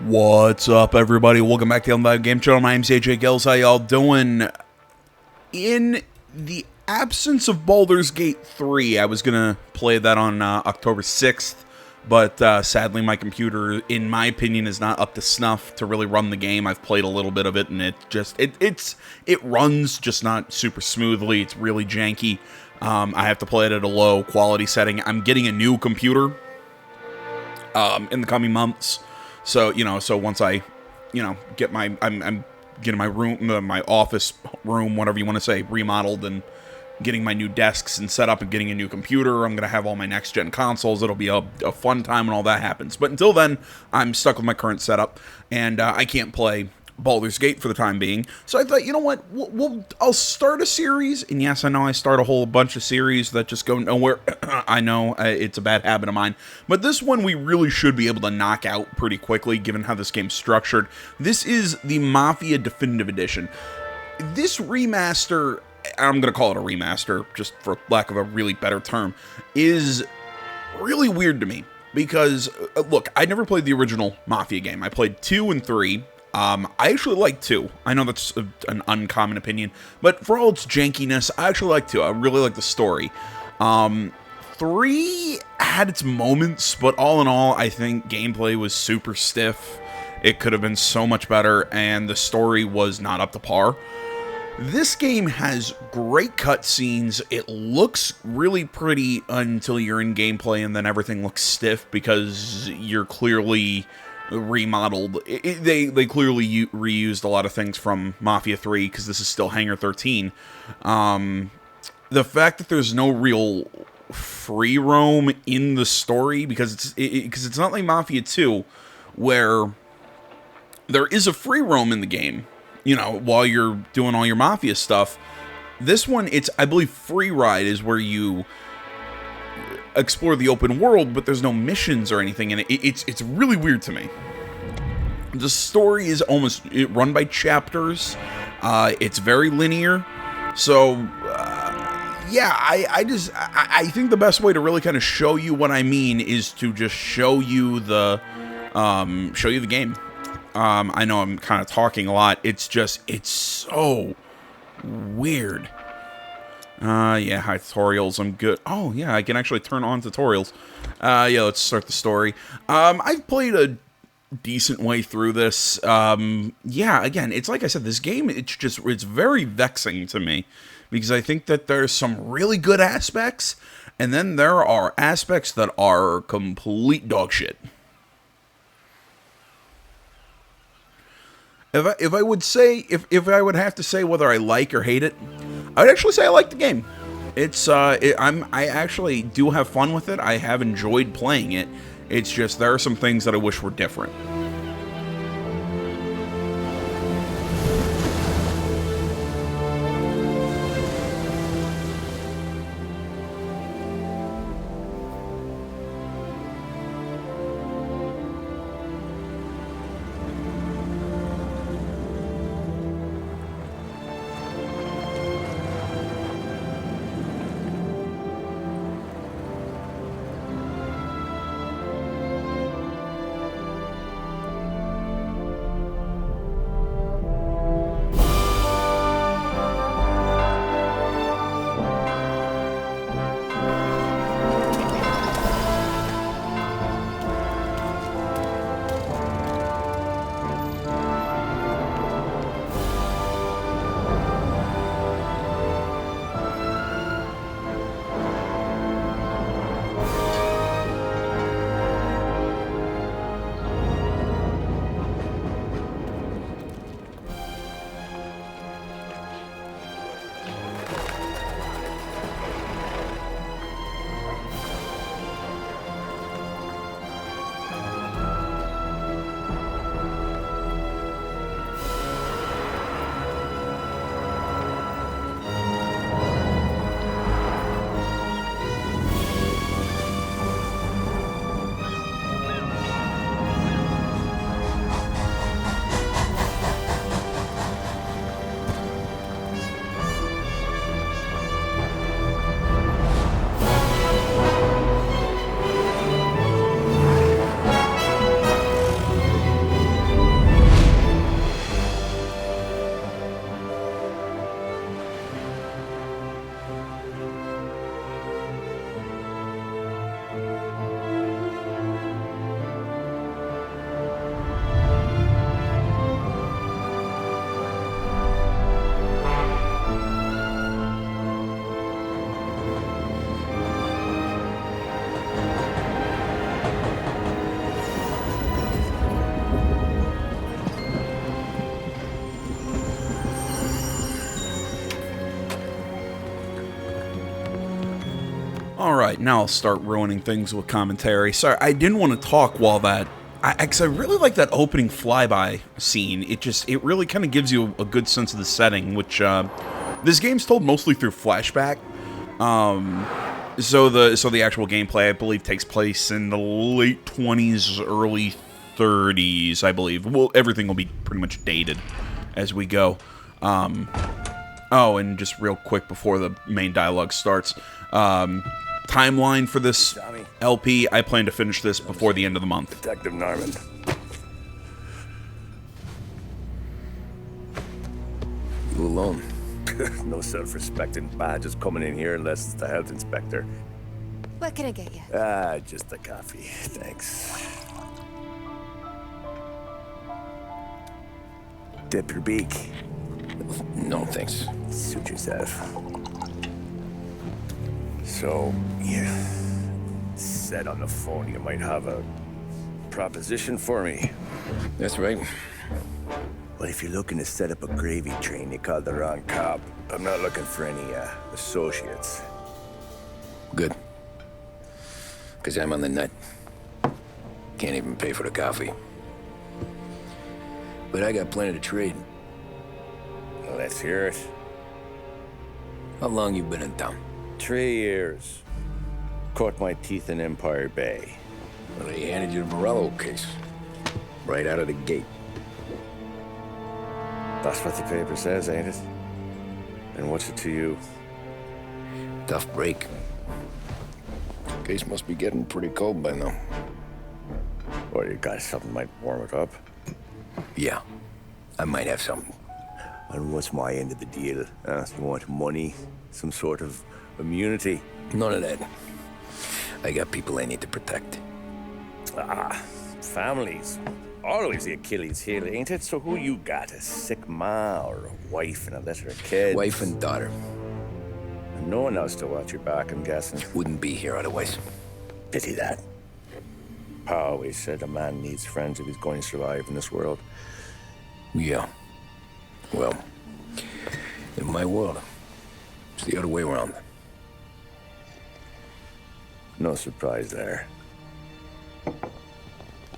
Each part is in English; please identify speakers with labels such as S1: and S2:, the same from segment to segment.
S1: What's up, everybody? Welcome back to the Live Game Channel. My name's AJ Gills. How y'all doing? In the absence of Baldur's Gate 3, I was gonna play that on October 6th, but sadly my computer, in my opinion, is not up to snuff to really run the game. I've played a little bit of it, and it runs just not super smoothly. It's really janky. I have to play it at a low quality setting. I'm getting a new computer in the coming months. So, so once I, get I'm getting my room, my office room, whatever you want to say, remodeled and getting my new desks and set up and getting a new computer. I'm going to have all my next-gen consoles. It'll be a fun time when all that happens. But until then, I'm stuck with my current setup, and I can't play Baldur's Gate for the time being. So I thought, you know what, I'll start a series, and yes, I know I start a whole bunch of series that just go nowhere. I know, it's a bad habit of mine, but this one we really should be able to knock out pretty quickly, given how this game's structured. This is the Mafia Definitive Edition. This remaster, I'm going to call it a remaster, just for lack of a really better term, is really weird to me, because, look, I never played the original Mafia game. I played 2 and 3, I actually like 2. I know that's an uncommon opinion, but for all its jankiness, I actually like 2. I really like the story. 3 had its moments, but all in all, I think gameplay was super stiff. It could have been so much better, and the story was not up to par. This game has great cutscenes. It looks really pretty until you're in gameplay, and then everything looks stiff because you're clearly remodeled. They clearly reused a lot of things from Mafia 3 because this is still Hangar 13. The fact that there's no real free roam in the story, because it's not like Mafia 2 where there is a free roam in the game, while you're doing all your Mafia stuff. This one, I believe free ride is where you explore the open world, but there's no missions or anything, and it's really weird to me. The story is almost run by chapters. It's very linear, so yeah, I think the best way to really kind of show you what I mean is to just show you the game. I know I'm kind of talking a lot. It's so weird. Yeah, hi tutorials, I'm good. Oh, yeah, I can actually turn on tutorials. Yeah, let's start the story. I've played a decent way through this. Yeah, again, it's like I said, this game, it's very vexing to me, because I think that there's some really good aspects, and then there are aspects that are complete dog shit. If I would have to say whether I like or hate it, I would actually say I like the game. I actually do have fun with it. I have enjoyed playing it. It's just there are some things that I wish were different. Alright, now I'll start ruining things with commentary. Sorry, I didn't want to talk while that... Because I really like that opening flyby scene. It really kind of gives you a good sense of the setting, which, this game's told mostly through flashback. So the actual gameplay, I believe, takes place in the late 20s, early 30s, I believe. Well, everything will be pretty much dated as we go. Oh, and just real quick before the main dialogue starts, timeline for this LP, I plan to finish this before the end of the month.
S2: Detective Norman.
S3: You alone?
S2: No self-respecting badges coming in here unless it's the health inspector.
S4: What can I get you?
S2: Just a coffee. Thanks. Dip your beak.
S3: No, thanks.
S2: Suit yourself. So, you said on the phone you might have a proposition for me.
S3: That's right.
S2: Well, if you're looking to set up a gravy train, you called the wrong cop. I'm not looking for any, associates.
S3: Good. Because I'm on the nut. Can't even pay for the coffee. But I got plenty to trade.
S2: Let's hear it.
S3: How long you been in town?
S2: 3 years. Caught my teeth in Empire Bay.
S3: Well, they handed you the Morello case. Right out of the gate.
S2: That's what the paper says, ain't it? And what's it to you?
S3: Tough break. Case must be getting pretty cold by now.
S2: Or you got something might warm it up?
S3: Yeah, I might have something.
S2: And what's my end of the deal? You want money? Some sort of immunity?
S3: None of that. I got people I need to protect.
S2: Families. Always the Achilles heel, ain't it? So who you got? A sick ma or a wife and a litter of kids?
S3: Wife and daughter.
S2: And no one else to watch your back, I'm guessing.
S3: Wouldn't be here otherwise.
S2: Pity that. Pa always said a man needs friends if he's going to survive in this world.
S3: Yeah. Well, in my world, it's the other way around.
S2: No surprise there.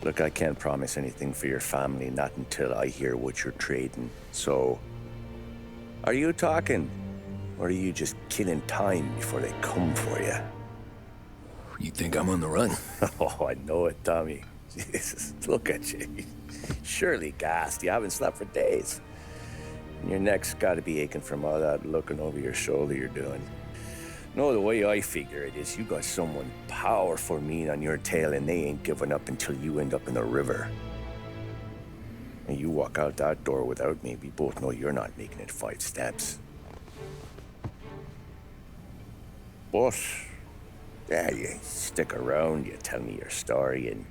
S2: Look, I can't promise anything for your family, not until I hear what you're trading. So, are you talking? Or are you just killing time before they come for you?
S3: You think I'm on the run?
S2: Oh, I know it, Tommy. Jesus, look at you. Surely gassed. You haven't slept for days. And your neck's got to be aching from all that looking over your shoulder you're doing. No, the way I figure it is you got someone powerful mean on your tail and they ain't giving up until you end up in the river. And you walk out that door without me, we both know you're not making it 5 steps. But, yeah, you stick around, you tell me your story, and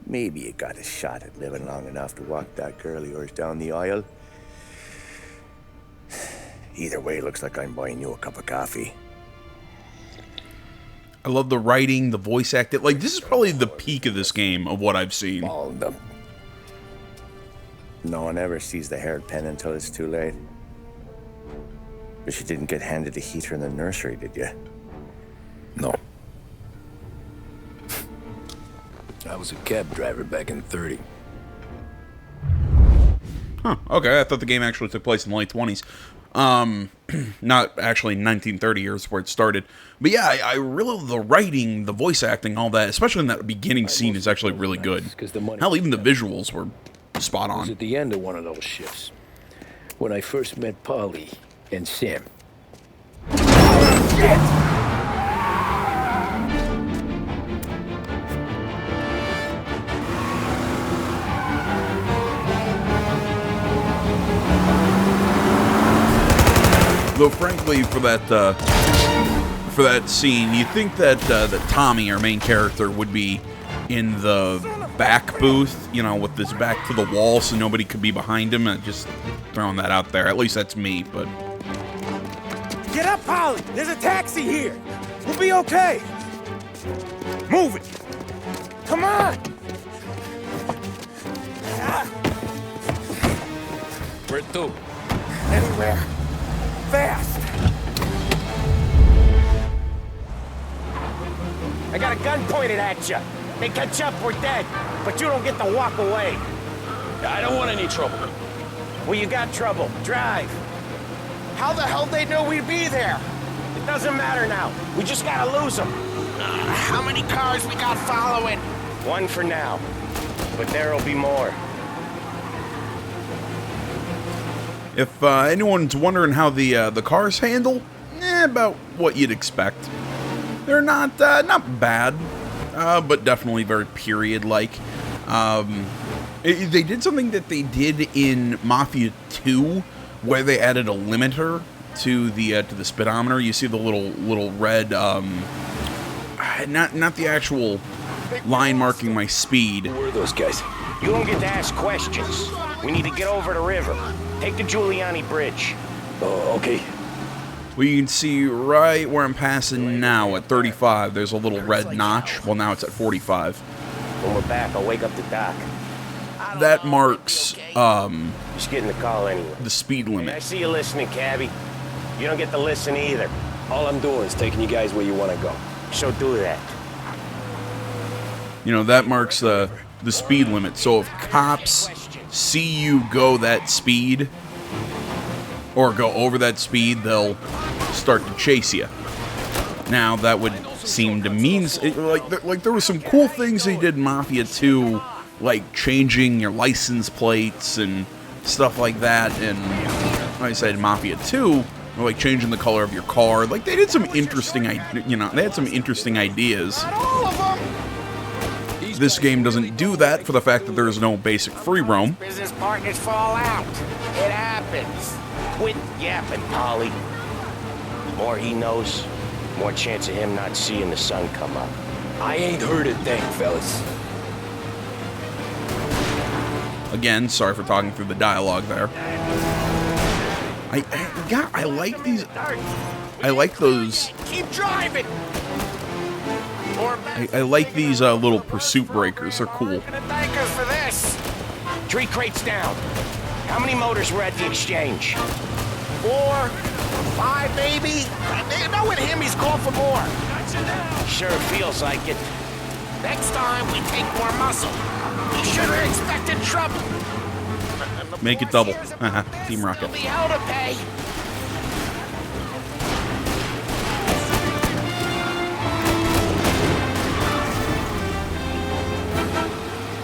S2: maybe you got a shot at living long enough to walk that girl of yours down the aisle. Either way, looks like I'm buying you a cup of coffee.
S1: I love the writing, the voice acting. Like, this is probably the peak of this game of what I've seen.
S3: Balled up.
S2: No one ever sees the haired pen until it's too late. But you didn't get handed a heater in the nursery, did you?
S3: No. I was a cab driver back in 30.
S1: Huh, okay, I thought the game actually took place in the late 20s. Not actually 1930 years where it started. But yeah, I really, the writing, the voice acting, all that, especially in that beginning scene is actually really good. Hell, even the visuals were spot
S3: I was
S1: on.
S3: at the end of one of those shifts when I first met Polly and Sam.
S1: Though, frankly, for that scene, you'd think that that Tommy, our main character, would be in the back booth, you know, with his back to the wall, so nobody could be behind him. And just throwing that out there. At least that's me. But
S5: Get up, Polly! There's a taxi here! We'll be okay! Move it! Come on!
S3: Where to?
S5: Anywhere. Fast! I got a gun pointed at you. They catch up, we're dead. But you don't get to walk away.
S3: I don't want any trouble.
S5: Well, you got trouble. Drive. How the hell they know we'd be there? It doesn't matter now. We just gotta lose them.
S6: How many cars we got following?
S5: One for now. But there'll be more.
S1: If anyone's wondering how the cars handle, about what you'd expect. They're not bad, but definitely very period-like. They did something that they did in Mafia 2, where they added a limiter to the speedometer. You see the little red, not the actual line marking my speed.
S3: Who are those guys?
S5: You don't get to ask questions. We need to get over the river. Take the Giuliani Bridge.
S3: Oh, okay.
S1: Well, you can see right where I'm passing now at 35. There's a little red notch. Well, now it's at 45.
S5: When we're back, I'll wake up the doc.
S1: That marks
S5: Just getting the call anyway.
S1: the speed
S5: I
S1: limit.
S5: see you listening, cabbie. You don't get to listen either.
S3: All I'm doing is taking you guys where you want to go.
S5: So do that.
S1: You know, that marks the speed limit. So if cops see you go that speed or go over that speed, they'll start to chase you. Now, that would seem to mean like there were some cool things they did in Mafia 2, like changing your license plates and stuff like that. And like I said, in Mafia 2, like changing the color of your car. Like they did some interesting, they had some interesting ideas. This game doesn't do that for the fact that there is no basic free roam.
S5: Business partners fall out. It happens. Quit yapping, Polly. The more he knows, the more chance of him not seeing the sun come up.
S3: I ain't heard a thing, fellas.
S1: Again, sorry for talking through the dialogue there. I like these. I like those.
S5: Keep driving.
S1: I like these little pursuit breakers. They're cool.
S5: Gonna thank us for this. 3 crates down. How many motors were at the exchange? 4, 5, maybe. No, with him, he's called for more. Sure feels like it.
S6: Next time we take more muscle. We should have expected trouble.
S1: Make it double. Team Rocket.
S6: There'll be hell to pay.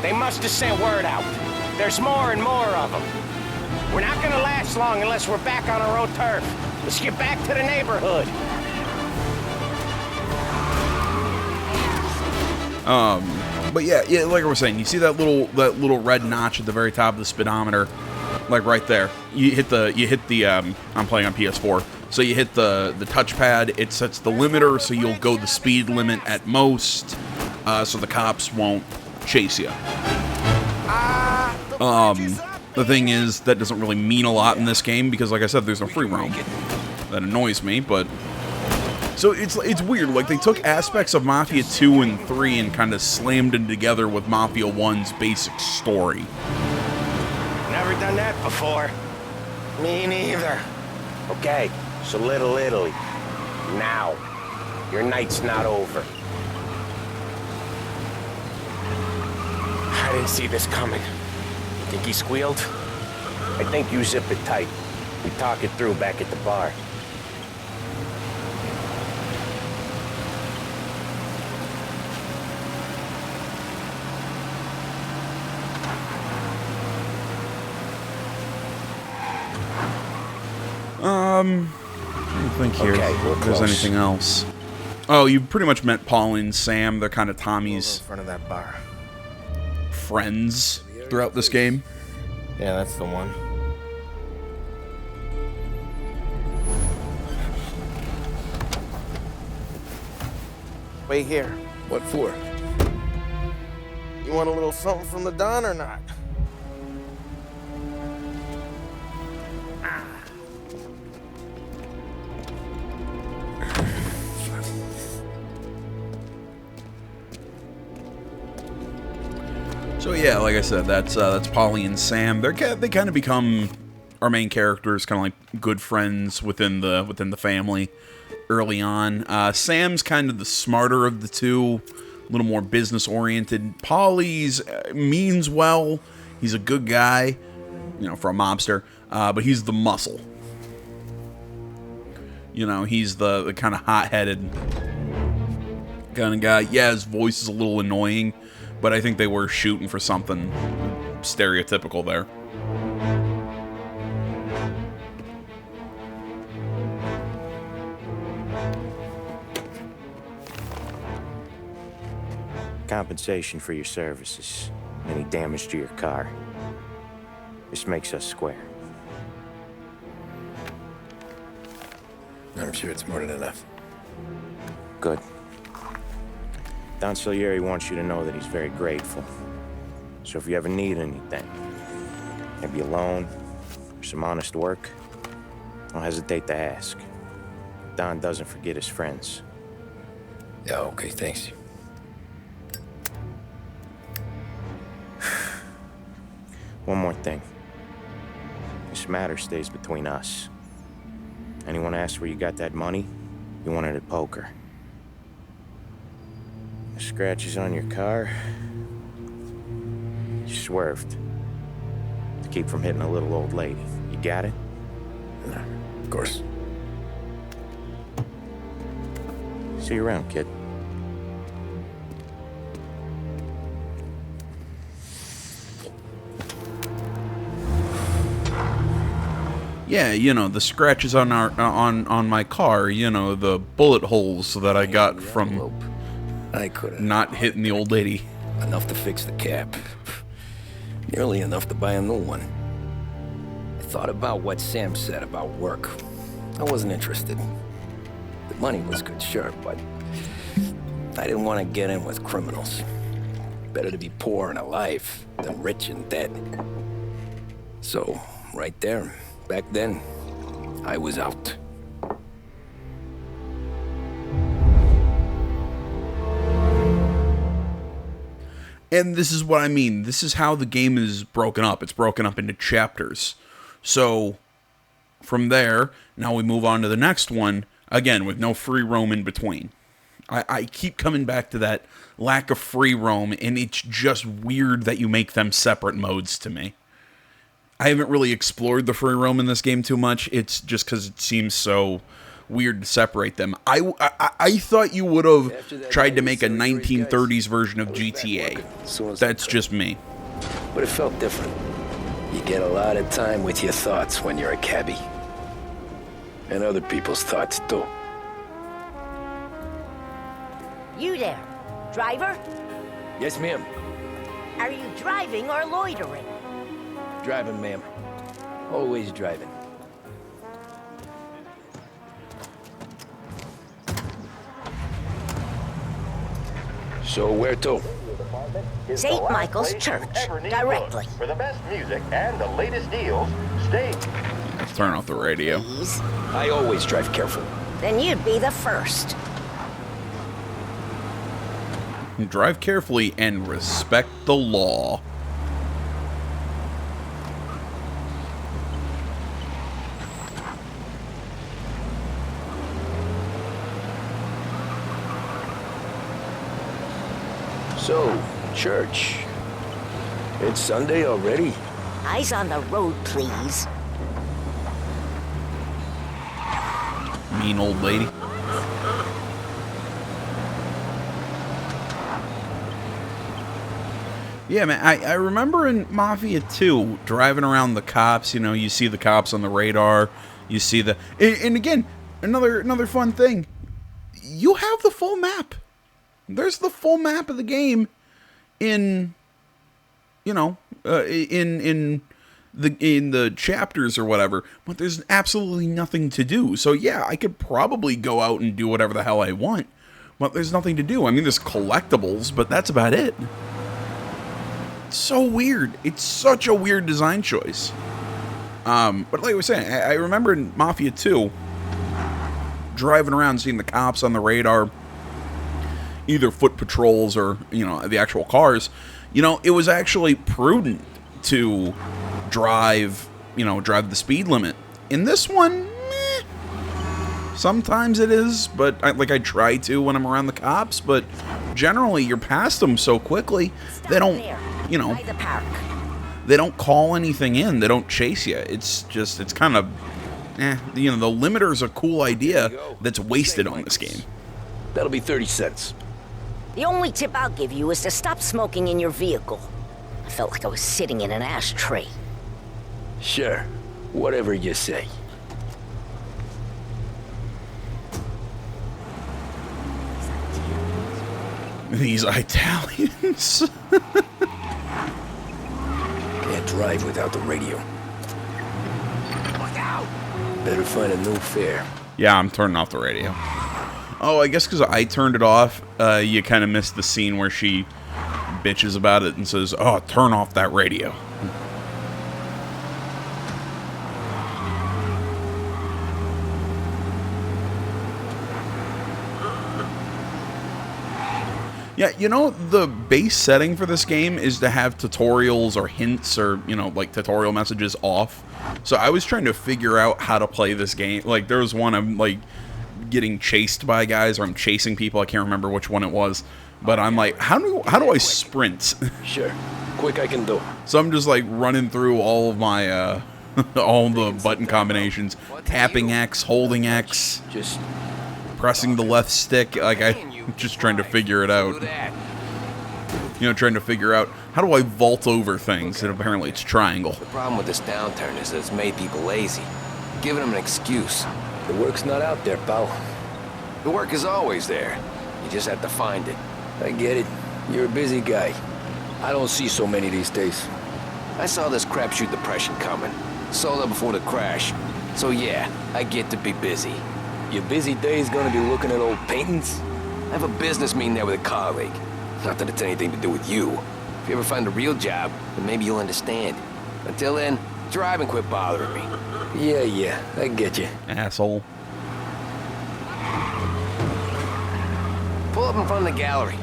S5: They must have sent word out. There's more and more of them. We're not gonna last long unless we're back on our own turf. Let's get back to the neighborhood.
S1: But yeah, like I was saying, you see that little red notch at the very top of the speedometer, like right there. You hit the I'm playing on PS4, so you hit the touchpad. It sets the limiter, so you'll go the speed limit at most, so the cops won't chase you. The thing is, that doesn't really mean a lot in this game because, like I said, there's no free roam. That annoys me, but so it's weird. Like they took aspects of Mafia 2 and 3 and kind of slammed them together with Mafia 1's basic story.
S5: Never done that before. Me neither. Okay, so Little Italy. Now. Your night's not over. I didn't see this coming. You think he squealed? I think you zip it tight. We talk it through back at the bar.
S1: Let me think here
S5: Okay, we're
S1: if there's
S5: close.
S1: anything else. Oh, you pretty much met Pauline and Sam. They're kind of Tommy's
S7: In front of that bar.
S1: friends throughout this game.
S7: Yeah, that's the one. Wait here.
S3: What for?
S7: You want a little something from the Don or not?
S1: So yeah, like I said, that's Polly and Sam. They kind of become our main characters, kind of like good friends within the family. early on. Sam's kind of the smarter of the two, a little more business-oriented. Paulie's means well. He's a good guy, you know, for a mobster, but he's the muscle. You know, he's the kind of hot-headed kind of guy. Yeah, his voice is a little annoying, but I think they were shooting for something stereotypical there.
S2: Compensation for your services. Any damage to your car. This makes us square.
S3: I'm sure it's more than enough.
S2: Good. Don Salieri wants you to know that he's very grateful. So if you ever need anything, maybe a loan or some honest work, don't hesitate to ask. Don doesn't forget his friends.
S3: Yeah, okay, thanks.
S2: One more thing. This matter stays between us. Anyone asks where you got that money, you won it at poker. The scratches on your car, you swerved to keep from hitting a little old lady. You got it?
S3: Of course.
S2: See you around, kid.
S1: Yeah, you know, the scratches on on my car, you know, the bullet holes that I got from
S3: I could have.
S1: not hitting the old lady.
S3: Enough to fix the cap. Nearly enough to buy a new one. I thought about what Sam said about work. I wasn't interested. The money was good, sure, but I didn't want to get in with criminals. Better to be poor and alive than rich and dead. So, right there, back then, I was out.
S1: And this is what I mean. This is how the game is broken up. It's broken up into chapters. So, from there, now we move on to the next one, again, with no free roam in between. I keep coming back to that lack of free roam, and it's just weird that you make them separate modes to me. I haven't really explored the free roam in this game too much. It's just because it seems so weird to separate them. I thought you would have tried to make a 1930s version of GTA. That's just me.
S3: But it felt different. You get a lot of time with your thoughts when you're a cabbie. And other people's thoughts, too.
S8: You there, driver?
S3: Yes, ma'am.
S8: Are you driving or loitering?
S3: Driving, ma'am. Always driving. So where to?
S8: St. Michael's Church, directly.
S9: For the best music and the latest deals, stay.
S1: Let's turn off the radio.
S8: Please.
S3: I always drive careful.
S8: Then you'd be the first.
S1: Drive carefully and respect the law.
S3: So, church. It's Sunday already?
S8: Eyes on the road, please.
S1: Mean old lady. Yeah, man, I remember in Mafia 2, driving around the cops, you know, you see the cops on the radar, you see the... And again, another fun thing, you have the full map. There's the full map of the game in, you know, in the chapters or whatever, but there's absolutely nothing to do. So yeah, I could probably go out and do whatever the hell I want, but there's nothing to do. I mean, there's collectibles, but that's about it. It's so weird. It's such a weird design choice. But like I was saying, I remember in Mafia 2, driving around seeing the cops on the radar, either foot patrols or, you know, the actual cars. You know, it was actually prudent to drive the speed limit. In this one, meh. Sometimes it is, but I try to when I'm around the cops, but generally you're past them so quickly, they don't, you know,
S8: By the park.
S1: they don't call anything in, they don't chase you. It's kind of, you know, the limiter's a cool idea that's wasted on this game.
S3: That'll be 30 cents.
S8: The only tip I'll give you is to stop smoking in your vehicle. I felt like I was sitting in an ashtray.
S3: Sure. Whatever you say.
S1: These Italians.
S3: Can't drive without the radio.
S5: Look out!
S3: Better find a new fare.
S1: Yeah, I'm turning off the radio. Oh, I guess because I turned it off, you kind of missed the scene where she bitches about it and says, "Oh, turn off that radio." Yeah, you know, the base setting for this game is to have tutorials or hints or, you know, like tutorial messages off. So I was trying to figure out how to play this game. Like, there was one I'm, like, getting chased by guys, or I'm chasing people. I can't remember which one it was. But I'm like, how do I sprint?
S3: Sure. Quick I can do.
S1: So I'm just, like, running through all of my, all the button combinations. Tapping X, holding X.
S3: Just
S1: Pressing the left stick, like I'm just trying to figure it out. You know, trying to figure out how do I vault over things, and apparently it's triangle.
S3: the problem with this downturn is that it's made people lazy. Giving them an excuse. The work's not out there, pal. The work is always there. You just have to find it. I get it. You're a busy guy. I don't see so many these days. I saw this crapshoot depression coming. Sold up before the crash. So yeah, I get to be busy. Your busy day's gonna be looking at old paintings? I have a business meeting there with a colleague. Not that it's anything to do with you. If you ever find a real job, then maybe you'll understand. Until then, drive and quit bothering me. Yeah, I get you.
S1: Asshole.
S5: Pull up in front of the gallery.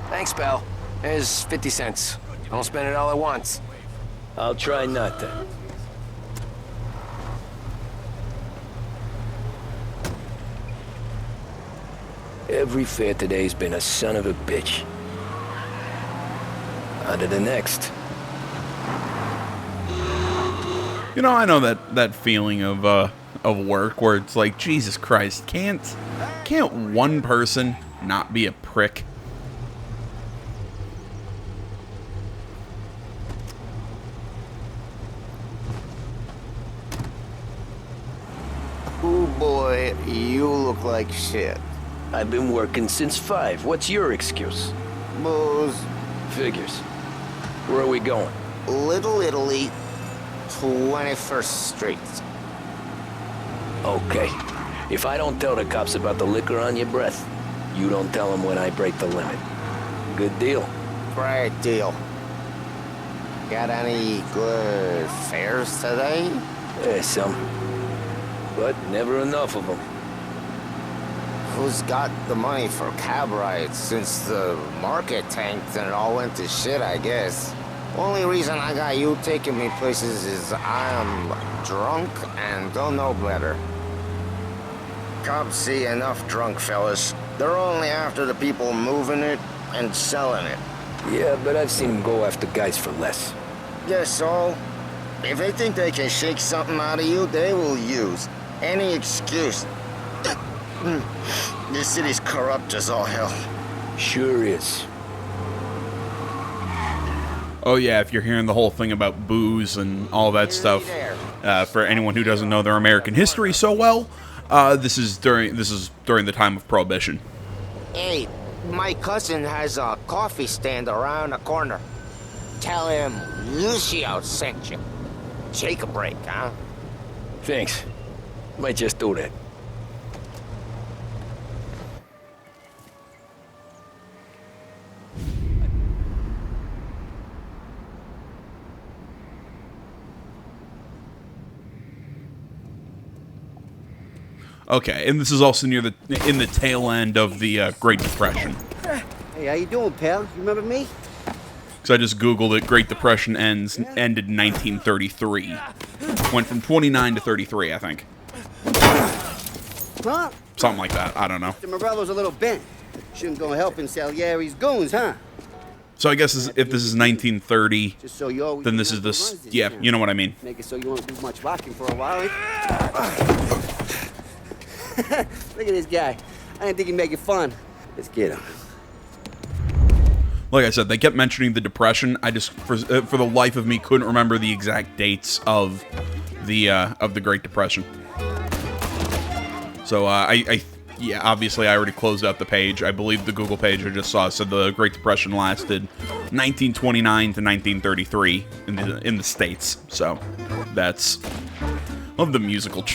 S5: Thanks, pal. There's 50 cents. Don't spend it all at once.
S3: I'll try not to. Every fare today's been a son of a bitch. On to the next.
S1: You know, I know that feeling of work where it's like, Jesus Christ, can't one person not be a prick?
S2: Oh boy, you look like shit.
S3: I've been working since 5. What's your excuse?
S2: Booze.
S3: Figures. Where are we going?
S2: Little Italy, 21st Street.
S3: Okay. If I don't tell the cops about the liquor on your breath, you don't tell them when I break the limit. Good deal.
S2: Great deal. Got any good fares today?
S3: Some. But never enough of them.
S2: Who's got the money for cab rides since the market tanked and it all went to shit, I guess? Only reason I got you taking me places is I'm drunk and don't know better. Cops see enough drunk fellas. They're only after the people moving it and selling it.
S3: Yeah, but I've seen them go after guys for less.
S2: Yes, so if they think they can shake something out of you, they will use any excuse. This city's corrupt as all hell.
S3: Sure is.
S1: Oh yeah, if you're hearing the whole thing about booze and all that stuff, for anyone who doesn't know their American history so well, this is during the time of Prohibition.
S2: Hey, my cousin has a coffee stand around the corner. Tell him Lucio sent you. Take a break, huh?
S3: Thanks. Might just do that.
S1: Okay, and this is also in the tail end of the Great Depression.
S10: Hey, how you doing, pal? You remember me?
S1: So I just Googled it. Great Depression ended in 1933. Went from 29 to 33, I think.
S10: Huh?
S1: Something like that. I don't know.
S10: The Morello's a little bent. Shouldn't go helping Salieri's goons, huh?
S1: So I guess if this is 1930,
S10: Just so you always
S1: then this is this. Yeah, you know what I mean.
S10: Make it so you won't do much rocking for a while. Look at this guy. I didn't think he'd make it fun. Let's get him.
S1: Like I said, they kept mentioning the Depression. I just, for the life of me, couldn't remember the exact dates of the Great Depression. So yeah, obviously I already closed out the page. I believe the Google page I just saw said the Great Depression lasted 1929 to 1933 in the States. So that's, love the musical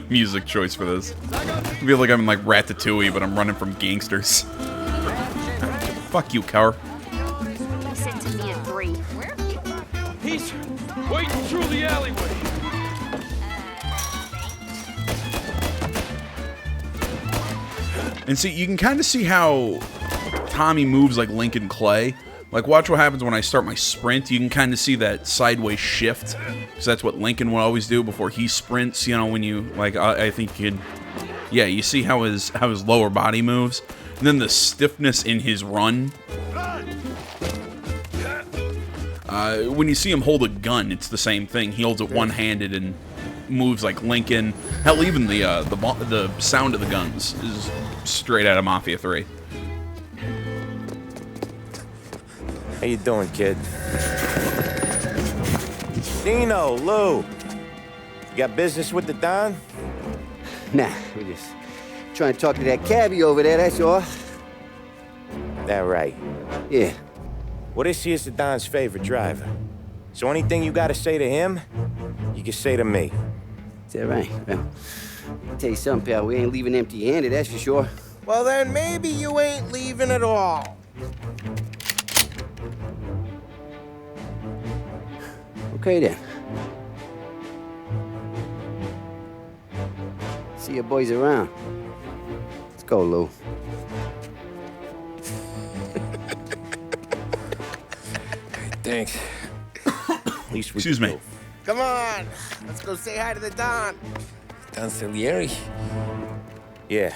S1: music choice for this. I feel like I'm in like Ratatouille, but I'm running from gangsters. Fuck you, Cower.
S4: He said to me at 3. Where?
S11: He's waiting through the alleyway.
S1: And see, you can kind of see how Tommy moves like Lincoln Clay. Like, watch what happens when I start my sprint. You can kind of see that sideways shift, because that's what Lincoln would always do before he sprints. You know, when you like, I think you could, yeah, you see how his lower body moves, and then the stiffness in his run. When you see him hold a gun, it's the same thing. He holds it one-handed and moves like Lincoln. Hell, even the sound of the guns is straight out of Mafia 3.
S5: How you doing, kid? Dino, Lou. You got business with the Don?
S10: Nah, we're just trying to talk to that cabbie over there, that's all.
S5: That right.
S10: Yeah.
S5: Well, this here's the Don's favorite driver. So anything you gotta say to him, you can say to me.
S10: Is that right? Well, I'll tell you something, pal. We ain't leaving empty-handed, that's for sure.
S7: Well, then maybe you ain't leaving at all.
S10: Okay, then. See your boys around. Let's go, Lou.
S3: Thanks.
S5: At least we
S1: Excuse
S5: can
S1: me.
S5: go.
S7: Come on, let's go say hi to the Don.
S3: Don Salieri?
S5: Yeah.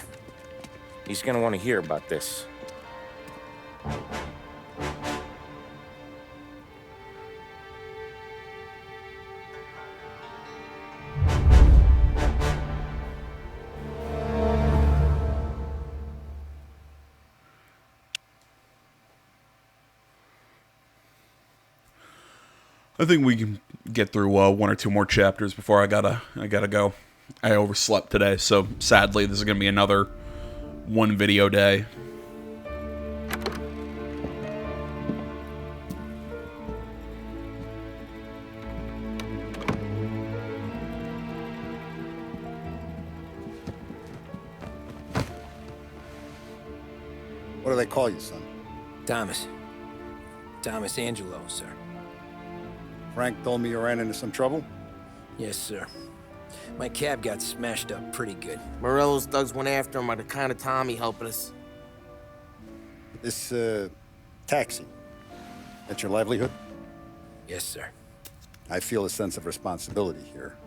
S5: He's gonna want to hear about this.
S1: I think we can get through one or two more chapters before I gotta go. I overslept today, so sadly this is gonna be another one video day.
S12: What do they call you, son?
S3: Thomas. Thomas Angelo, sir.
S12: Frank told me you ran into some trouble?
S3: Yes, sir. My cab got smashed up pretty good.
S7: Morello's thugs went after him on account of Tommy helping us.
S12: This, taxi. That's your livelihood?
S3: Yes, sir.
S12: I feel a sense of responsibility here.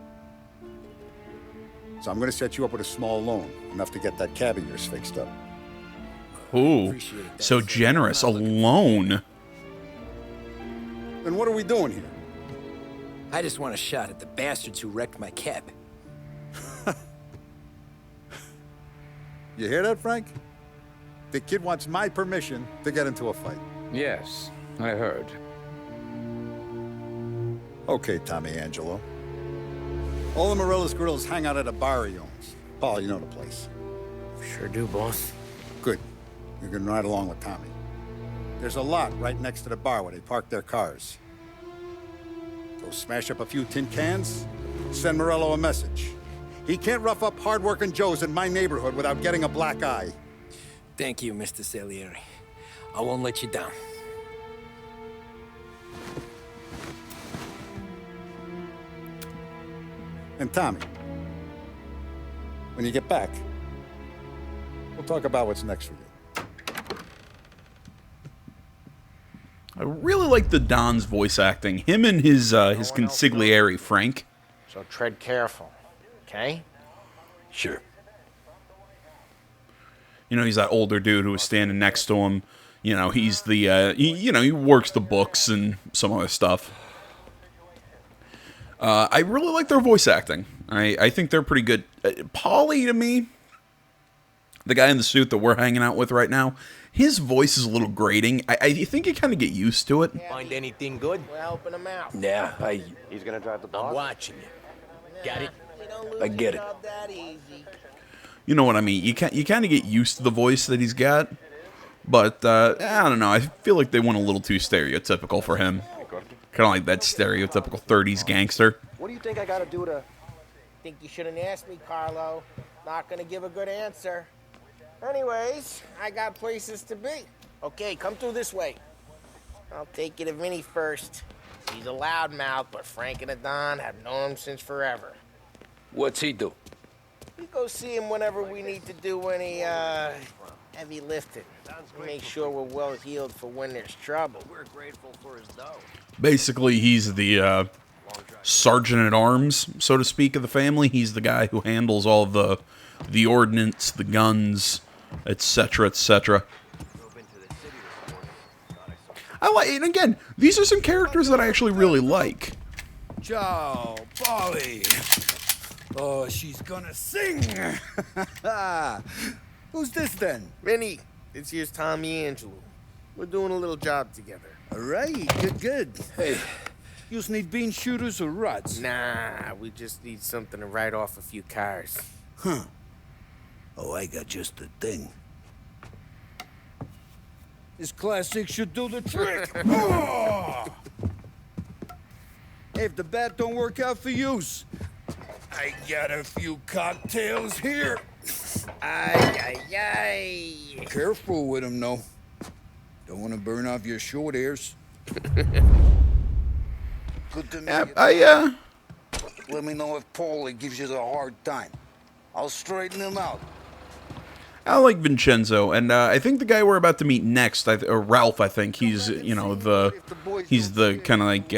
S12: So I'm gonna set you up with a small loan, enough to get that cab of yours fixed up.
S1: Ooh, so generous. A loan.
S12: Then what are we doing here?
S3: I just want a shot at the bastards who wrecked my cab.
S12: You hear that, Frank? The kid wants my permission to get into a fight.
S13: Yes, I heard.
S12: Okay, Tommy Angelo. All the Morello's girls hang out at a bar he owns. Paul, you know the place.
S7: Sure do, boss.
S12: Good. You can ride along with Tommy. There's a lot right next to the bar where they park their cars. Go smash up a few tin cans, send Morello a message. He can't rough up hard-working Joes in my neighborhood without getting a black eye.
S3: Thank you, Mr. Salieri. I won't let you down.
S12: And Tommy, when you get back, we'll talk about what's next for you.
S1: I really like the Don's voice acting. Him and his consigliere, Frank.
S5: So tread careful, okay?
S3: Sure.
S1: You know, he's that older dude who was standing next to him. You know, he's the, he works the books and some other stuff. I really like their voice acting. I think they're pretty good. Paulie, to me, the guy in the suit that we're hanging out with right now, his voice is a little grating. I think you kind of get used to it.
S5: Find anything good? We're helping him out.
S3: Yeah,
S9: He's gonna drive the
S5: I'm
S9: boss?
S5: watching you. Got it?
S3: I get it.
S1: You know what I mean? You kind of get used to the voice that he's got. But, I don't know. I feel like they went a little too stereotypical for him. Kind of like that stereotypical 30s gangster.
S9: What do you think I gotta do to...
S5: Think you shouldn't ask me, Carlo. Not gonna give a good answer. Anyways, I got places to be. Okay, come through this way. I'll take you to Vinny first. He's a loudmouth, but Frank and the Don have known him since forever.
S3: What's he do?
S5: We go see him whenever we need to do any, heavy lifting. Make sure we're well healed for when there's trouble. We're grateful for his dough.
S1: Basically, he's the sergeant at arms, so to speak, of the family. He's the guy who handles all the ordnance, the guns, etc., etc. I like, and again, these are some characters that I actually really like.
S12: Ciao, Polly. Oh, she's gonna sing. Who's this then?
S5: Vinny, this here's Tommy Angelo. We're doing a little job together.
S12: All right, good. Hey, you need bean shooters or rods?
S5: Nah, we just need something to write off a few cars.
S12: Huh. Oh, I got just the thing. This classic should do the trick. Oh! Hey, if the bat don't work out for use, I got a few cocktails here.
S5: Ay, ay, ay.
S12: Careful with them, though. Don't want to burn off your short hairs. Good to meet you. Let me know if Paulie gives you the hard time. I'll straighten him out.
S1: I like Vincenzo, and I think the guy we're about to meet next, or Ralph, I think he's he's the kind of like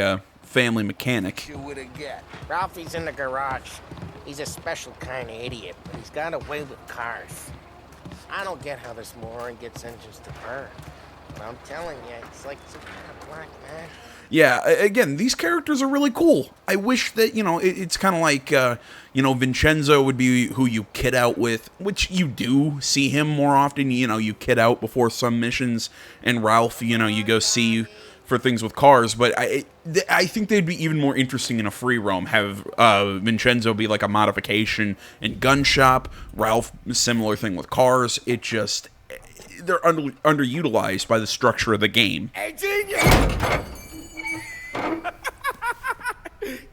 S1: family mechanic.
S5: Ralphie's in the garage. He's a special kind of idiot, but he's got a way with cars. I don't get how this moron gets engines to burn. But I'm telling you, it's like some kind of black magic.
S1: Yeah, again, these characters are really cool. I wish that, it's kind of like, Vincenzo would be who you kid out with, which you do see him more often. You kid out before some missions, and Ralph, you go see for things with cars. But I think they'd be even more interesting in a free roam. Have Vincenzo be like a modification and gun shop. Ralph, similar thing with cars. It just, they're underutilized by the structure of the game.
S5: Hey, genius!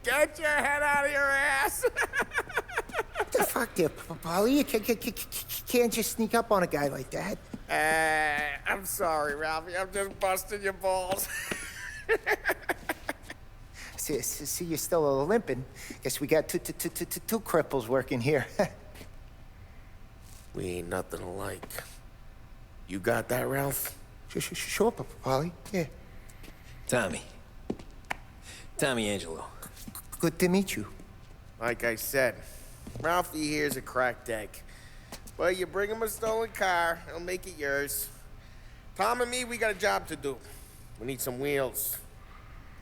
S5: Get your head out of your ass!
S14: What the fuck there, Polly? You can't just sneak up on a guy like that.
S5: I'm sorry, Ralphie. I'm just busting your balls.
S14: See, you're still limping. Guess we got two cripples working here.
S5: We ain't nothing alike. You got that, Ralph?
S14: Sure, Polly. Yeah.
S3: Tommy Angelo.
S14: Good to meet you.
S5: Like I said, Ralphie here's a cracked egg. Well, you bring him a stolen car, he'll make it yours. Tom and me, we got a job to do. We need some wheels.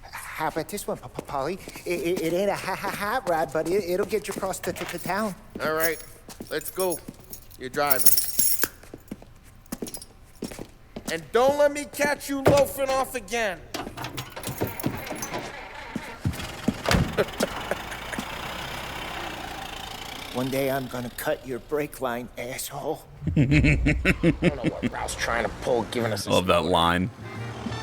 S14: How about this one, Polly? It ain't a hot rod, but it'll get you across to town.
S5: All right, let's go. You're driving. And don't let me catch you loafing off again.
S14: One day I'm gonna cut your brake line, asshole.
S5: I don't know what Ralph's trying to pull, giving us.
S1: I love that line.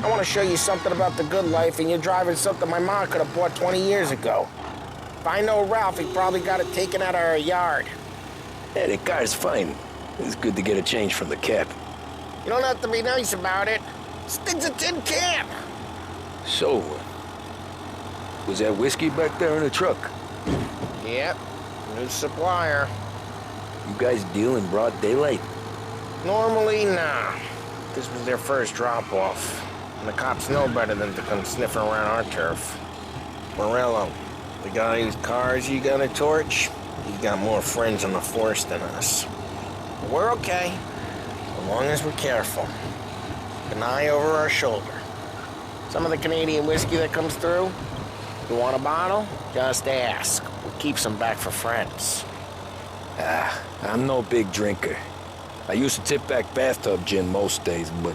S5: I want to show you something about the good life, and you're driving something my mom could have bought 20 years ago. If I know Ralph, he probably got it taken out of our yard.
S3: Yeah, the car's fine. It's good to get a change from the cap.
S5: You don't have to be nice about it. This thing's a tin can.
S3: So, was that whiskey back there in the truck?
S5: Yep, new supplier.
S3: You guys deal in broad daylight?
S5: Normally, nah. This was their first drop-off. And the cops know better than to come sniffing around our turf. Morello, the guy whose cars you got a torch, he's got more friends on the force than us. But we're okay, as long as we're careful. An eye over our shoulder. Some of the Canadian whiskey that comes through, you want a bottle? Just ask. We'll keep some back for friends.
S3: I'm no big drinker. I used to tip back bathtub gin most days, but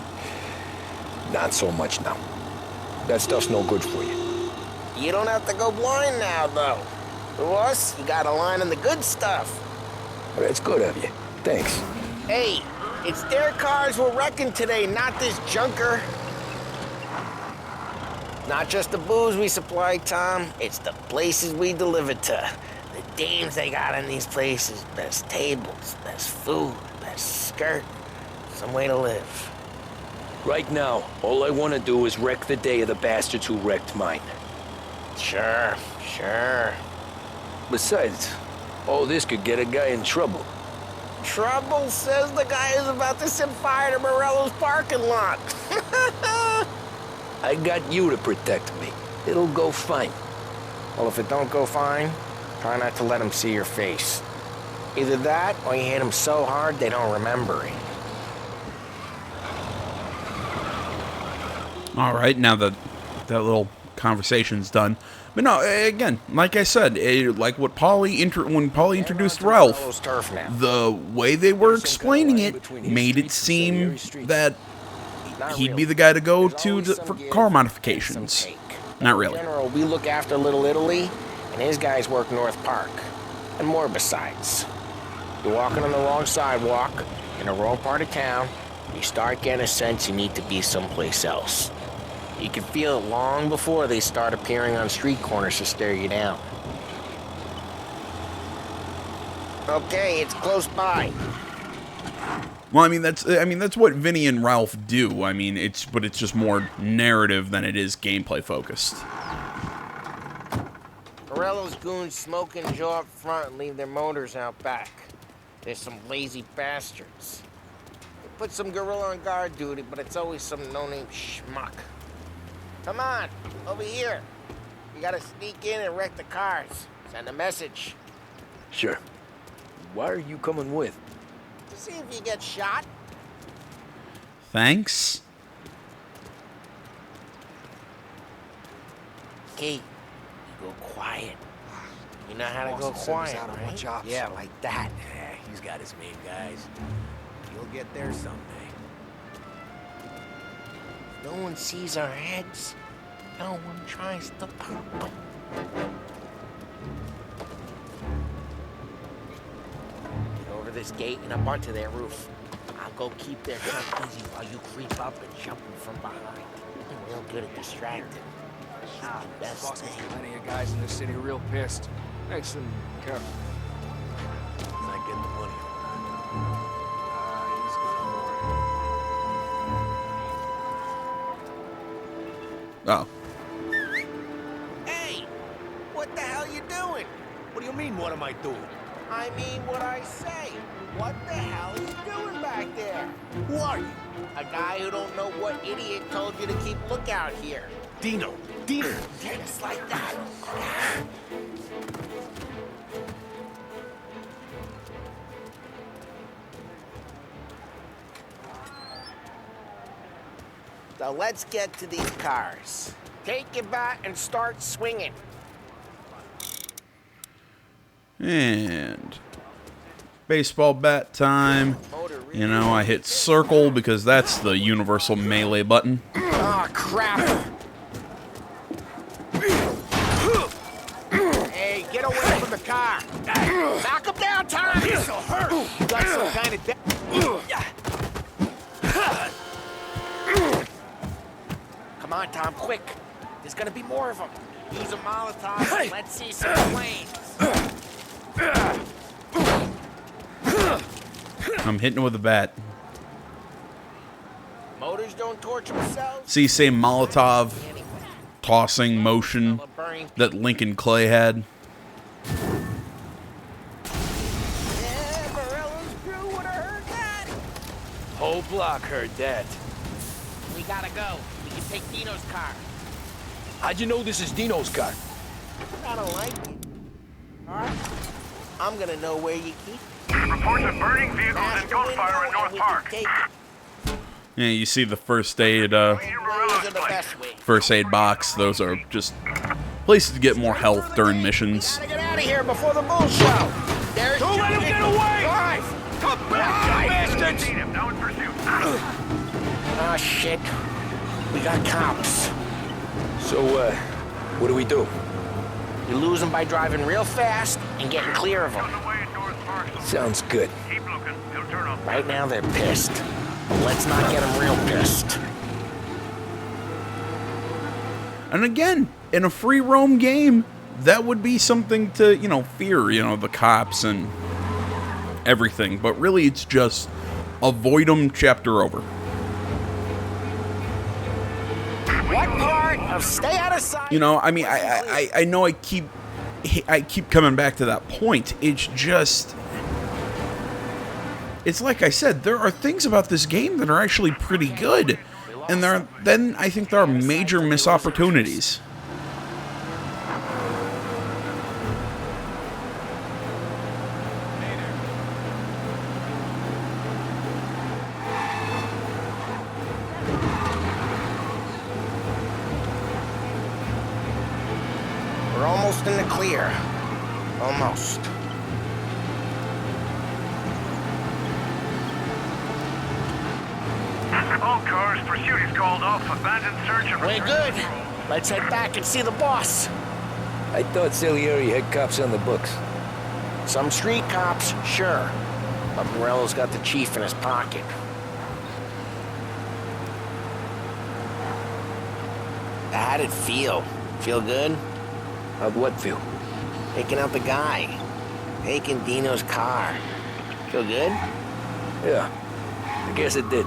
S3: not so much now. That stuff's no good for you.
S5: You don't have to go blind now, though. For us, you got a line on the good stuff.
S3: Well, that's good of you. Thanks.
S5: Hey, it's their cars we're wrecking today, not this junker. Not just the booze we supply, Tom. It's the places we deliver to. The dames they got in these places. Best tables, best food, best skirt. Some way to live.
S3: Right now, all I want to do is wreck the day of the bastards who wrecked mine.
S5: Sure.
S3: Besides, all this could get a guy in trouble.
S5: Trouble, says the guy who's about to set fire to Morello's parking lot.
S3: I got you to protect me. It'll go fine.
S5: Well, if it don't go fine, try not to let them see your face. Either that, or you hit them so hard they don't remember it.
S1: All right, now that little conversation's done. But no, again, like I said, like what when Paulie introduced Ralph, the way they were explaining it made it seem that he'd be the guy to go to for car modifications. Not really.
S5: In general, we look after Little Italy, and his guys work North Park. And more besides. You're walking on the wrong sidewalk, in the wrong part of town, you start getting a sense you need to be someplace else. You can feel it long before they start appearing on street corners to stare you down. Okay, it's close by.
S1: Well, I mean that's what Vinny and Ralph do. I mean, it's just more narrative than it is gameplay focused.
S5: Morello's goons smoke and Joe up front and leave their motors out back. They're some lazy bastards. They put some gorilla on guard duty, but it's always some no-name schmuck. Come on, over here. You gotta sneak in and wreck the cars. Send a message.
S3: Sure. Why are you coming with?
S5: To see if you get shot.
S1: Thanks.
S5: Key, you go quiet. You know how to go quiet, right? Yeah, like that.
S15: Yeah, he's got his main guys. You'll get there someday.
S5: No one sees our heads. No one tries to pop them. Get over this gate and up onto their roof. I'll go keep their truck busy while you creep up and jump them from behind. I'm real good at distracting. Best
S11: Boss
S5: thing.
S11: plenty of guys in this city real pissed. Makes them careful.
S15: I get the money.
S1: Oh.
S5: Hey! What the hell you doing?
S15: What do you mean, what am I doing?
S5: I mean what I say. What the hell are you doing back there?
S15: Who are you?
S5: A guy who don't know what idiot told you to keep lookout here.
S15: Dino.
S5: Just like that. So let's get to these cars. Take your bat and start swinging.
S1: And baseball bat time. You know, I hit circle because that's the universal melee button.
S5: Oh, crap. Hey, get away from the car. Knock him down, Tom. This'll hurt. You got some kind of... Come on, Tom, quick. There's gonna be more of them. Use a Molotov. Hey. Let's see some flames.
S1: I'm hitting it with a bat.
S5: Motors don't torch themselves.
S1: See, same Molotov tossing motion that Lincoln Clay had.
S5: Yeah, Morello's crew would have heard that.
S3: Whole block heard that.
S5: We gotta go. We can take Dino's car.
S11: How'd you know this is Dino's car?
S5: I don't like it. All right? I'm gonna know where you keep it.
S16: Reports of burning vehicles and gunfire in North Park.
S1: Yeah, you see the first aid box. Those are just places to get more health during missions.
S5: Gotta get out of here before the bull show. There's
S11: Don't let him get away!
S5: Drive!
S11: Come back, you bastards!
S16: Now in pursuit.
S5: Oh, shit. We got cops.
S11: So, what do we do?
S5: You lose them by driving real fast and getting clear of them.
S11: Sounds good.
S16: Keep looking. He'll turn up.
S5: Right now, they're pissed. But let's not get them real pissed.
S1: And again, in a free roam game, that would be something to, fear, the cops and everything. But really, it's just avoid them, chapter over.
S5: What part of stay out of sight?
S1: I know I keep coming back to that point. It's just, it's like I said, there are things about this game that are actually pretty good. And then I think there are major missed opportunities.
S5: We're almost in the clear. Almost.
S16: All cars, pursuit is called off. Abandoned search of...
S5: We're good. Let's head back and see the boss.
S11: I thought Salieri had cops on the books.
S5: Some street cops, sure. But Morello's got the chief in his pocket. How'd it feel? Feel good?
S11: How'd what feel?
S5: Taking out the guy. Taking Dino's car. Feel good?
S11: Yeah, I guess it did.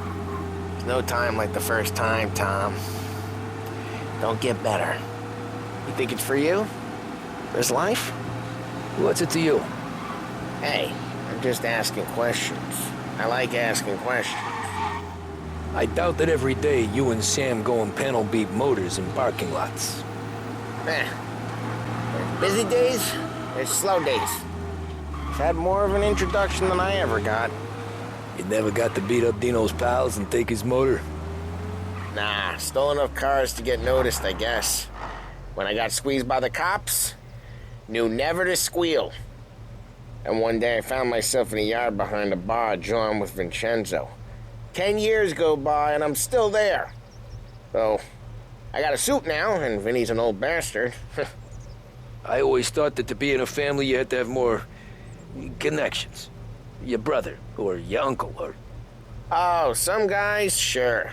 S5: There's no time like the first time, Tom. Don't get better. You think it's for you? This life?
S11: What's it to you?
S5: Hey, I'm just asking questions. I like asking questions.
S11: I doubt that every day you and Sam go and panel beat motors in parking lots.
S5: There's busy days, there's slow days. I've had more of an introduction than I ever got.
S11: You never got to beat up Dino's pals and take his motor?
S5: Nah, stole enough cars to get noticed, I guess. When I got squeezed by the cops, knew never to squeal. And one day I found myself in a yard behind a bar drawn with Vincenzo. 10 years go by and I'm still there. So, I got a suit now, and Vinny's an old bastard.
S11: I always thought that to be in a family you had to have more connections. Your brother, or your uncle, or...
S5: Oh, some guys, sure.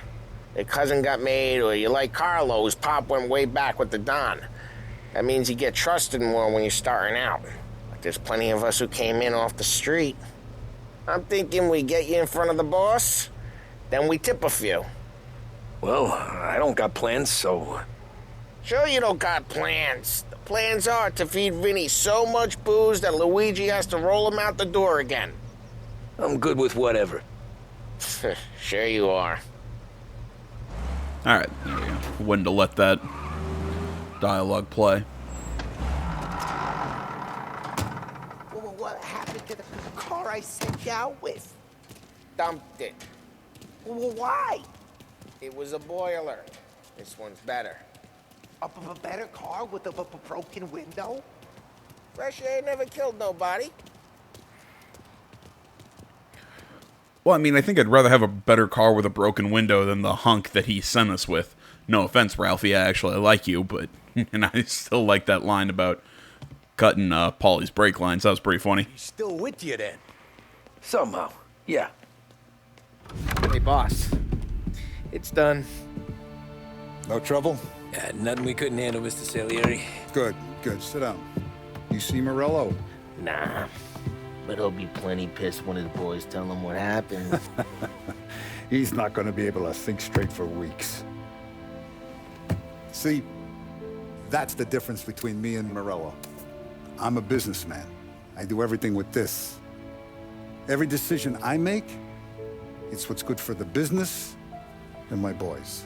S5: Their cousin got made, or you like Carlo's pop went way back with the Don. That means you get trusted more when you're starting out. But there's plenty of us who came in off the street. I'm thinking we get you in front of the boss, then we tip a few.
S11: Well, I don't got plans, so...
S5: Sure you don't got plans. The plans are to feed Vinny so much booze that Luigi has to roll him out the door again.
S11: I'm good with whatever.
S5: Sure you are.
S1: Alright, there we go. When to let that dialogue play.
S14: Well, what happened to the car I sent you out with?
S5: Dumped it.
S14: Well, why?
S5: It was a boiler. This one's better.
S14: A better car with a broken window?
S5: Fresh air never killed nobody.
S1: Well, I mean, I think I'd rather have a better car with a broken window than the hunk that he sent us with. No offense, Ralphie, I actually like you, but... And I still like that line about cutting Paulie's brake lines. That was pretty funny.
S11: He's still with you, then? Somehow, yeah.
S2: Hey, boss. It's done.
S12: No trouble?
S11: Yeah, nothing we couldn't handle, Mr. Salieri.
S12: Good, good. Sit down. You see Morello?
S2: Nah. But he'll be plenty pissed when his boys tell him what happened.
S12: He's not going to be able to think straight for weeks. See, that's the difference between me and Morello. I'm a businessman. I do everything with this. Every decision I make, it's what's good for the business and my boys.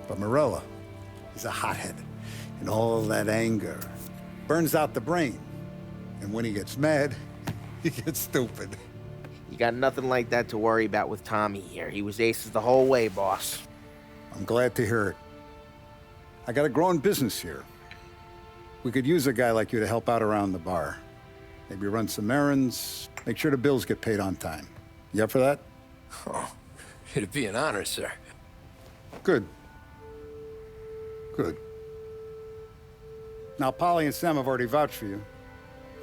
S12: But Morella, he's a hothead. And all that anger burns out the brain. And when he gets mad, he gets stupid.
S15: You got nothing like that to worry about with Tommy here. He was aces the whole way, boss.
S12: I'm glad to hear it. I got a growing business here. We could use a guy like you to help out around the bar. Maybe run some errands, make sure the bills get paid on time. You up for that?
S11: Oh, it'd be an honor, sir.
S12: Good. Good. Now, Polly and Sam have already vouched for you.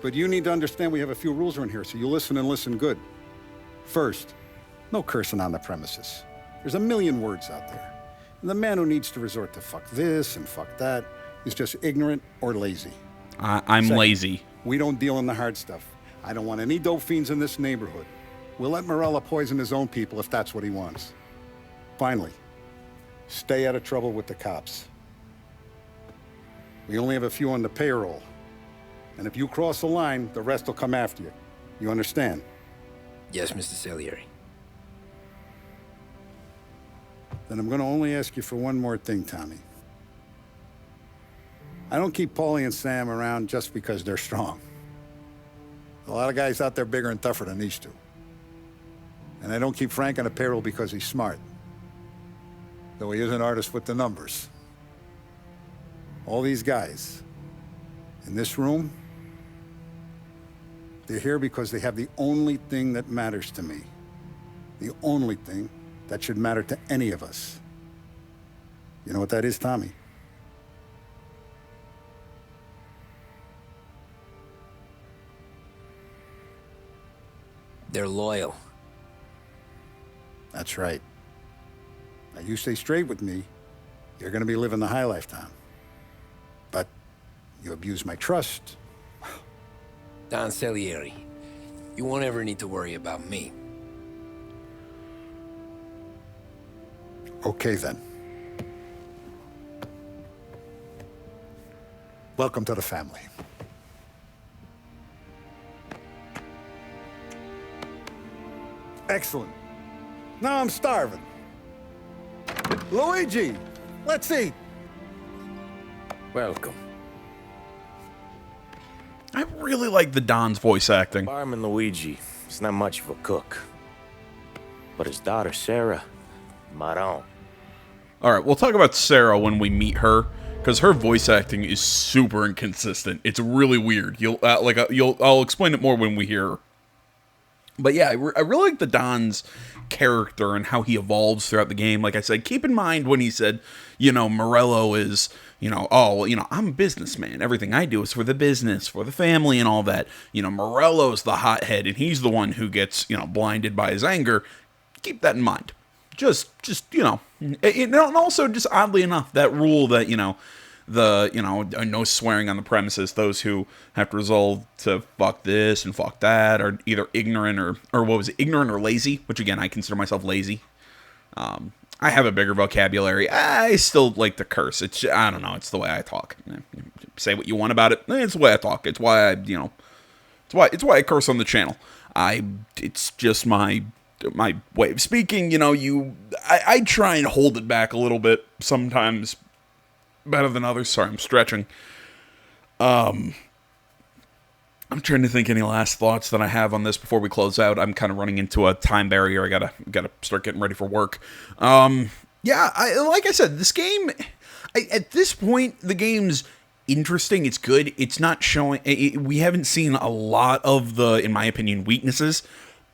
S12: But you need to understand we have a few rules around here, so you listen and listen good. First, no cursing on the premises. There's a million words out there. And the man who needs to resort to fuck this and fuck that is just ignorant or lazy.
S1: I'm lazy.
S12: We don't deal in the hard stuff. I don't want any dope fiends in this neighborhood. We'll let Morella poison his own people if that's what he wants. Finally, stay out of trouble with the cops. We only have a few on the payroll. And if you cross the line, the rest will come after you. You understand?
S11: Yes, Mr. Salieri.
S12: Then I'm going to only ask you for one more thing, Tommy. I don't keep Paulie and Sam around just because they're strong. A lot of guys out there bigger and tougher than these two. And I don't keep Frank on the payroll because he's smart. Though he is an artist with the numbers. All these guys in this room, they're here because they have the only thing that matters to me. The only thing that should matter to any of us. You know what that is, Tommy?
S11: They're loyal.
S12: That's right. Now, you stay straight with me, you're gonna be living the high life, Tom. But you abuse my trust.
S11: Don Salieri, you won't ever need to worry about me.
S12: Okay, then. Welcome to the family. Excellent. Now I'm starving. Luigi, let's eat.
S11: Welcome.
S1: I really like the Don's voice acting.
S5: Barman Luigi is not much of a cook. But his daughter, Sarah, Maron.
S1: Alright, we'll talk about Sarah when we meet her, because her voice acting is super inconsistent. It's really weird. I'll explain it more when we hear her. But yeah, I really like the Don's character and how he evolves throughout the game. Like I said, keep in mind when he said, Morello is, I'm a businessman. Everything I do is for the business, for the family and all that. Morello's the hothead and he's the one who gets, blinded by his anger. Keep that in mind. And also just oddly enough, that rule that, no swearing on the premises, those who have to resolve to fuck this and fuck that are either ignorant or what was it, ignorant or lazy, which again, I consider myself lazy. I have a bigger vocabulary. I still like to curse. I don't know, it's the way I talk. Say what you want about it. It's the way I talk. It's why it's why I curse on the channel. It's just my way of speaking. I try and hold it back a little bit sometimes. Better than others. Sorry, I'm stretching. I'm trying to think any last thoughts that I have on this before we close out. I'm kind of running into a time barrier. I gotta start getting ready for work. Like I said, this game, at this point, the game's interesting. It's good. It's not showing. We haven't seen a lot of the, in my opinion, weaknesses.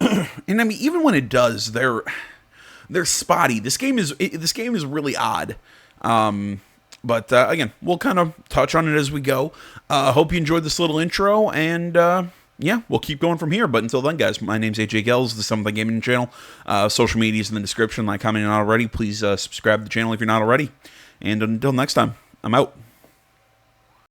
S1: And I mean, even when it does, they're spotty. This game is really odd. But again, we'll kind of touch on it as we go. Hope you enjoyed this little intro, and we'll keep going from here. But until then, guys, my name's AJ Gels, the Something Gaming channel. Social media's in the description. Like, comment, not already. Please subscribe to the channel if you're not already. And until next time, I'm out.